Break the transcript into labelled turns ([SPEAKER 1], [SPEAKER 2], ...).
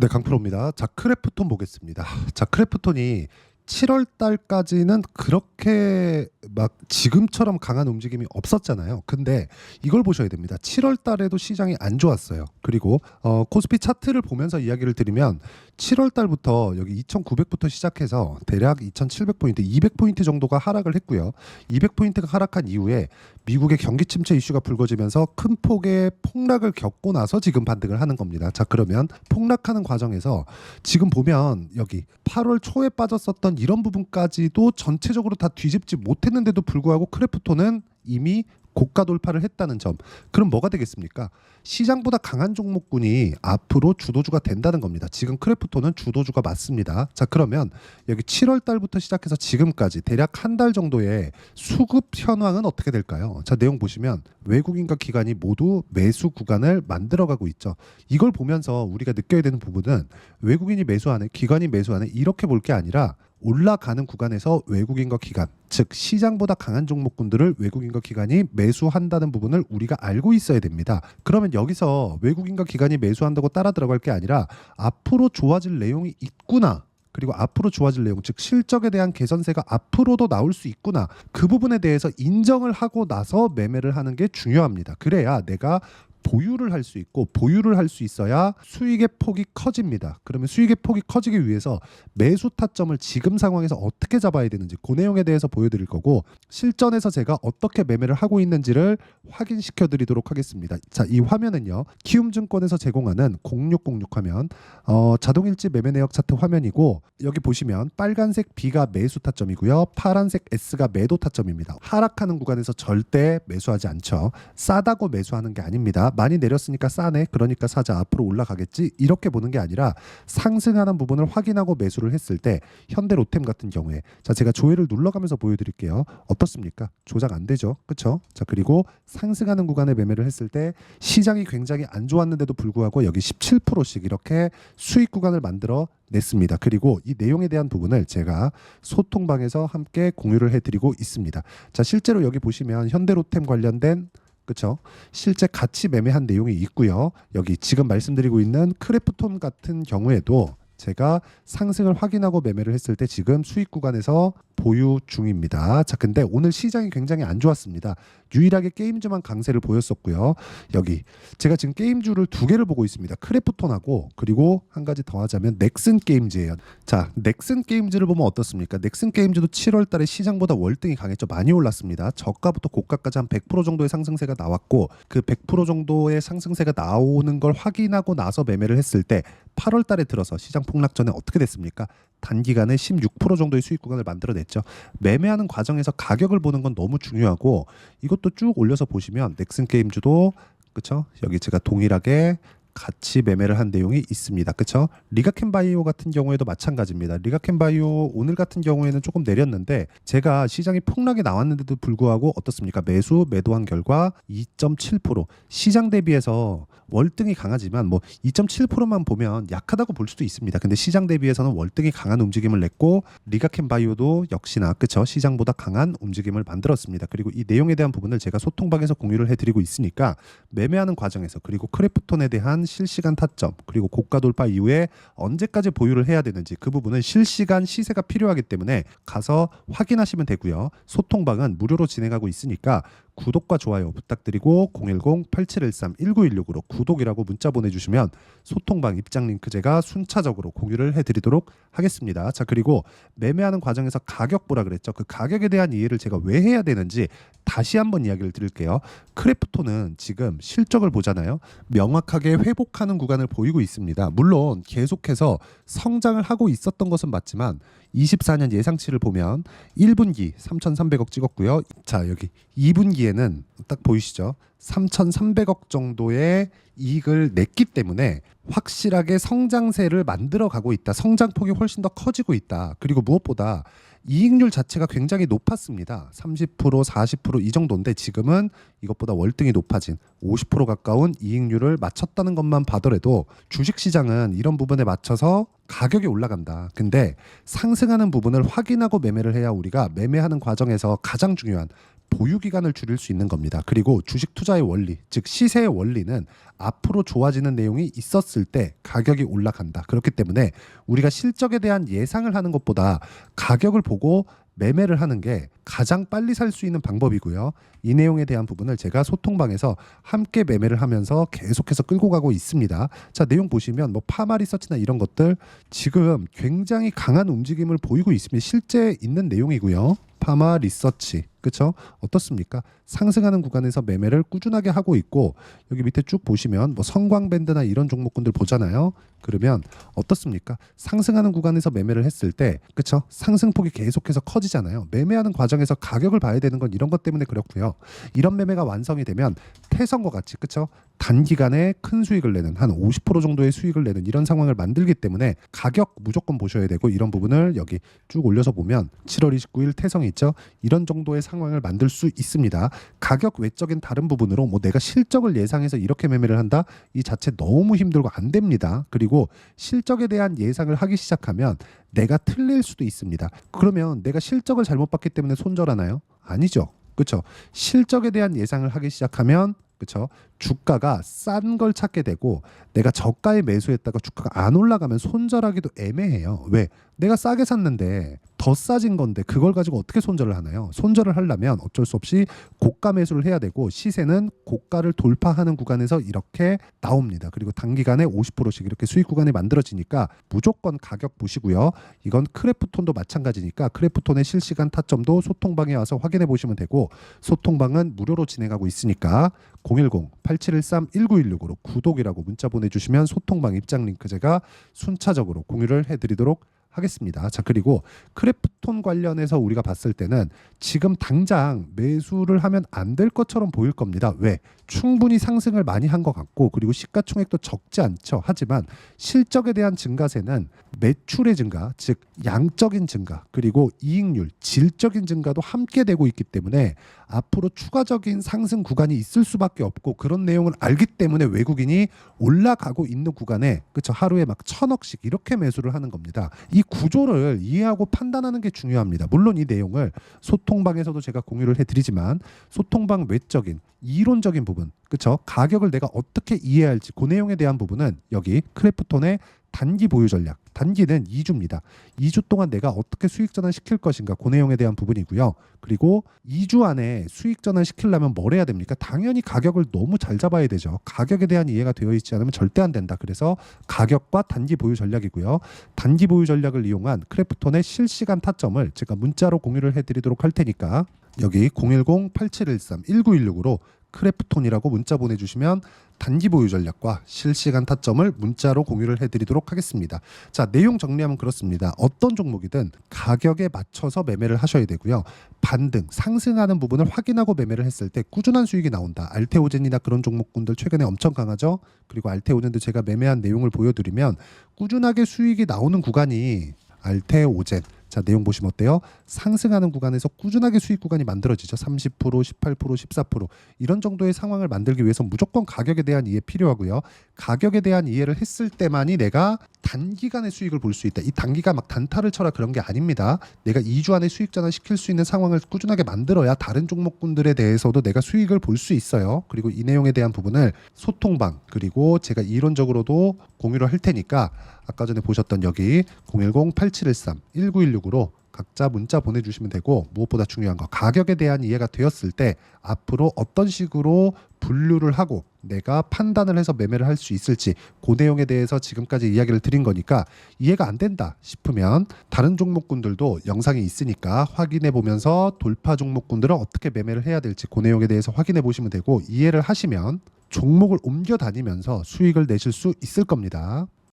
[SPEAKER 1] 네, 강프로입니다. 자, 크래프톤 보겠습니다. 자, 크래프톤이 7월 달까지는 그렇게 막 지금처럼 강한 움직임이 없었잖아요. 근데 이걸 보셔야 됩니다. 7월 달에도 시장이 안 좋았어요. 그리고 코스피 차트를 보면서 이야기를 드리면 7월 달부터 여기 2,900부터 시작해서 대략 2,700포인트, 200포인트 정도가 하락을 했고요. 200포인트가 하락한 이후에 미국의 경기 침체 이슈가 불거지면서 큰 폭의 폭락을 겪고 나서 지금 반등을 하는 겁니다. 자, 그러면 폭락하는 과정에서 지금 보면 여기 8월 초에 빠졌었던 이런 부분까지도 전체적으로 다 뒤집지 못했는데도 불구하고 크래프톤은 이미 고가 돌파를 했다는 점. 그럼 뭐가 되겠습니까? 시장보다 강한 종목군이 앞으로 주도주가 된다는 겁니다. 지금 크래프톤은 주도주가 맞습니다. 자, 그러면 여기 7월 달부터 시작해서 지금까지 대략 한 달 정도의 수급 현황은 어떻게 될까요? 자, 내용 보시면 외국인과 기관이 모두 매수 구간을 만들어가고 있죠. 이걸 보면서 우리가 느껴야 되는 부분은 외국인이 매수하네, 기관이 매수하네 이렇게 볼 게 아니라 올라가는 구간에서 외국인과 기관, 즉 시장보다 강한 종목군들을 외국인과 기관이 매수한다는 부분을 우리가 알고 있어야 됩니다. 그러면 여기서 외국인과 기관이 매수한다고 따라 들어갈 게 아니라 앞으로 좋아질 내용이 있구나. 그리고 앞으로 좋아질 내용, 즉 실적에 대한 개선세가 앞으로도 나올 수 있구나. 그 부분에 대해서 인정을 하고 나서 매매를 하는 게 중요합니다. 그래야 내가 보유를 할 수 있고, 보유를 할 수 있어야 수익의 폭이 커집니다. 그러면 수익의 폭이 커지기 위해서 매수 타점을 지금 상황에서 어떻게 잡아야 되는지 그 내용에 대해서 보여드릴 거고, 실전에서 제가 어떻게 매매를 하고 있는지를 확인시켜 드리도록 하겠습니다. 자, 이 화면은요, 키움증권에서 제공하는 0606 화면, 자동일지 매매 내역 차트 화면이고, 여기 보시면 빨간색 B가 매수 타점이고요, 파란색 S가 매도 타점입니다. 하락하는 구간에서 절대 매수하지 않죠. 싸다고 매수하는 게 아닙니다. 많이 내렸으니까 싸네, 그러니까 사자, 앞으로 올라가겠지, 이렇게 보는 게 아니라 상승하는 부분을 확인하고 매수를 했을 때, 현대로템 같은 경우에, 자, 제가 조회를 눌러가면서 보여드릴게요. 어떻습니까? 조작 안 되죠, 그렇죠? 자, 그리고 상승하는 구간에 매매를 했을 때 시장이 굉장히 안 좋았는데도 불구하고 여기 17%씩 이렇게 수익 구간을 만들어 냈습니다. 그리고 이 내용에 대한 부분을 제가 소통방에서 함께 공유를 해드리고 있습니다. 자, 실제로 여기 보시면 현대로템 관련된, 그렇죠, 실제 같이 매매한 내용이 있고요. 여기 지금 말씀드리고 있는 크래프톤 같은 경우에도 제가 상승을 확인하고 매매를 했을 때 지금 수익 구간에서 보유 중입니다. 자, 근데 오늘 시장이 굉장히 안 좋았습니다. 유일하게 게임주만 강세를 보였었고요. 여기 제가 지금 게임주를 두 개를 보고 있습니다. 크래프톤하고, 그리고 한 가지 더 하자면 넥슨 게임즈예요. 자, 넥슨 게임즈를 보면 어떻습니까? 넥슨 게임즈도 7월 달에 시장보다 월등히 강했죠. 많이 올랐습니다. 저가부터 고가까지 한 100% 정도의 상승세가 나왔고, 그 100% 정도의 상승세가 나오는 걸 확인하고 나서 매매를 했을 때 8월 달에 들어서 시장 폭락 전에 어떻게 됐습니까? 단기간에 16% 정도의 수익 구간을 만들어냈죠. 매매하는 과정에서 가격을 보는 건 너무 중요하고, 이것도 쭉 올려서 보시면 넥슨 게임즈도, 그렇죠? 여기 제가 동일하게 같이 매매를 한 내용이 있습니다. 그렇죠? 리가켄 바이오 같은 경우에도 마찬가지입니다. 리가켄 바이오 오늘 같은 경우에는 조금 내렸는데, 제가 시장이 폭락이 나왔는데도 불구하고 어떻습니까? 매도한 결과 2.7%, 시장 대비해서 월등히 강하지만 뭐 2.7%만 보면 약하다고 볼 수도 있습니다. 근데 시장 대비해서는 월등히 강한 움직임을 냈고, 리가켄 바이오도 역시나, 그쵸, 시장보다 강한 움직임을 만들었습니다. 그리고 이 내용에 대한 부분을 제가 소통방에서 공유를 해드리고 있으니까 매매하는 과정에서, 그리고 크래프톤에 대한 실시간 타점, 그리고 고가 돌파 이후에 언제까지 보유를 해야 되는지 그 부분은 실시간 시세가 필요하기 때문에 가서 확인하시면 되고요. 소통방은 무료로 진행하고 있으니까 구독과 좋아요 부탁드리고 010-8713-1916으로 구독이라고 문자 보내주시면 소통방 입장 링크 제가 순차적으로 공유를 해드리도록 하겠습니다. 자, 그리고 매매하는 과정에서 가격 보라 그랬죠. 그 가격에 대한 이해를 제가 왜 해야 되는지 다시 한번 이야기를 드릴게요. 크래프톤은 지금 실적을 보잖아요. 명확하게 회복하는 구간을 보이고 있습니다. 물론 계속해서 성장을 하고 있었던 것은 맞지만 24년 예상치를 보면 1분기 3,300억 찍었고요. 자, 여기 2분기에는 딱 보이시죠? 3,300억 정도의 이익을 냈기 때문에 확실하게 성장세를 만들어 가고 있다. 성장폭이 훨씬 더 커지고 있다. 그리고 무엇보다 이익률 자체가 굉장히 높았습니다. 30%, 40%이 정도인데 지금은 이것보다 월등히 높아진 50% 가까운 이익률을 맞췄다는 것만 봐더라도 주식시장은 이런 부분에 맞춰서 가격이 올라간다. 근데 상승하는 부분을 확인하고 매매를 해야 우리가 매매하는 과정에서 가장 중요한 보유 기간을 줄일 수 있는 겁니다. 그리고 주식 투자의 원리, 즉 시세의 원리는 앞으로 좋아지는 내용이 있었을 때 가격이 올라간다. 그렇기 때문에 우리가 실적에 대한 예상을 하는 것보다 가격을 보고 매매를 하는 게 가장 빨리 살 수 있는 방법이고요. 이 내용에 대한 부분을 제가 소통방에서 함께 매매를 하면서 계속해서 끌고 가고 있습니다. 자, 내용 보시면 뭐 파마 리서치나 이런 것들 지금 굉장히 강한 움직임을 보이고 있습니다. 실제 있는 내용이고요. 파마 리서치, 그렇죠? 어떻습니까? 상승하는 구간에서 매매를 꾸준하게 하고 있고, 여기 밑에 쭉 보시면 뭐 성광밴드나 이런 종목군들 보잖아요. 그러면 어떻습니까? 상승하는 구간에서 매매를 했을 때, 그렇죠? 상승폭이 계속해서 커지잖아요. 매매하는 과정에서 가격을 봐야 되는 건 이런 것 때문에 그렇고요. 이런 매매가 완성이 되면 태성과 같이, 그렇죠? 단기간에 큰 수익을 내는, 한 50% 정도의 수익을 내는 이런 상황을 만들기 때문에 가격 무조건 보셔야 되고, 이런 부분을 여기 쭉 올려서 보면 7월 29일 태성이 있죠. 이런 정도의 상황을 만들 수 있습니다. 가격 외적인 다른 부분으로 뭐 내가 실적을 예상해서 이렇게 매매를 한다, 이 자체 너무 힘들고 안 됩니다. 그리고 실적에 대한 예상을 하기 시작하면 내가 틀릴 수도 있습니다. 그러면 내가 실적을 잘못 봤기 때문에 손절하나요? 아니죠. 그렇죠? 실적에 대한 예상을 하기 시작하면, 그렇죠? 주가가 싼 걸 찾게 되고, 내가 저가에 매수했다가 주가가 안 올라가면 손절하기도 애매해요. 왜? 내가 싸게 샀는데 더 싸진 건데 그걸 가지고 어떻게 손절을 하나요? 손절을 하려면 어쩔 수 없이 고가 매수를 해야 되고, 시세는 고가를 돌파하는 구간에서 이렇게 나옵니다. 그리고 단기간에 50%씩 이렇게 수익 구간이 만들어지니까 무조건 가격 보시고요. 이건 크래프톤도 마찬가지니까 크래프톤의 실시간 타점도 소통방에 와서 확인해 보시면 되고, 소통방은 무료로 진행하고 있으니까 010-8713-1916으로 구독이라고 문자 보내주시면 소통방 입장 링크 제가 순차적으로 공유를 해드리도록 하겠습니다. 자, 그리고 크래프톤 관련해서 우리가 봤을 때는 지금 당장 매수를 하면 안 될 것처럼 보일 겁니다. 왜? 충분히 상승을 많이 한 것 같고, 그리고 시가총액도 적지 않죠. 하지만 실적에 대한 증가세는 매출의 증가, 즉 양적인 증가, 그리고 이익률, 질적인 증가도 함께 되고 있기 때문에 앞으로 추가적인 상승 구간이 있을 수밖에 없고, 그런 내용을 알기 때문에 외국인이 올라가고 있는 구간에, 그렇죠, 하루에 막 1,000억씩 이렇게 매수를 하는 겁니다. 이 구조를 이해하고 판단하는 게 중요합니다. 물론 이 내용을 소통방에서도 제가 공유를 해드리지만, 소통방 외적인 이론적인 부분, 그렇죠, 가격을 내가 어떻게 이해할지 그 내용에 대한 부분은 여기 크래프톤의 단기 보유 전략, 단기는 2주입니다. 2주 동안 내가 어떻게 수익 전환 시킬 것인가, 그 내용에 대한 부분이고요. 그리고 2주 안에 수익 전환 시키려면 뭘 해야 됩니까? 당연히 가격을 너무 잘 잡아야 되죠. 가격에 대한 이해가 되어 있지 않으면 절대 안 된다. 그래서 가격과 단기 보유 전략이고요. 단기 보유 전략을 이용한 크래프톤의 실시간 타점을 제가 문자로 공유를 해드리도록 할 테니까, 여기 010-8713-1916으로 크래프톤이라고 문자 보내주시면 단기 보유 전략과 실시간 타점을 문자로 공유를 해드리도록 하겠습니다. 자, 내용 정리하면 그렇습니다. 어떤 종목이든 가격에 맞춰서 매매를 하셔야 되고요. 반등, 상승하는 부분을 확인하고 매매를 했을 때 꾸준한 수익이 나온다. 알테오젠이나 그런 종목군들 최근에 엄청 강하죠. 그리고 알테오젠도 제가 매매한 내용을 보여드리면 꾸준하게 수익이 나오는 구간이 알테오젠, 자, 내용 보시면 어때요? 상승하는 구간에서 꾸준하게 수익 구간이 만들어지죠. 30%, 18%, 14% 이런 정도의 상황을 만들기 위해서 무조건 가격에 대한 이해 필요하고요. 가격에 대한 이해를 했을 때만이 내가 단기간의 수익을 볼 수 있다. 이 단기가 막 단타를 쳐라 그런 게 아닙니다. 내가 2주 안에 수익 전환 시킬 수 있는 상황을 꾸준하게 만들어야 다른 종목군들에 대해서도 내가 수익을 볼 수 있어요. 그리고 이 내용에 대한 부분을 소통방, 그리고 제가 이론적으로도 공유를 할 테니까 아까 전에 보셨던 여기 010-8713-1916으로 각자 문자 보내주시면 되고, 무엇보다 중요한 거, 가격에 대한 이해가 되었을 때 앞으로 어떤 식으로 분류를 하고 내가 판단을 해서 매매를 할 수 있을지, 그 내용에 대해서 지금까지 이야기를 드린 거니까, 이해가 안 된다 싶으면 다른 종목군들도 영상이 있으니까 확인해 보면서 돌파 종목군들은 어떻게 매매를 해야 될지 그 내용에 대해서 확인해 보시면 되고, 이해를 하시면 종목을 옮겨 다니면서 수익을 내실 수 있을 겁니다.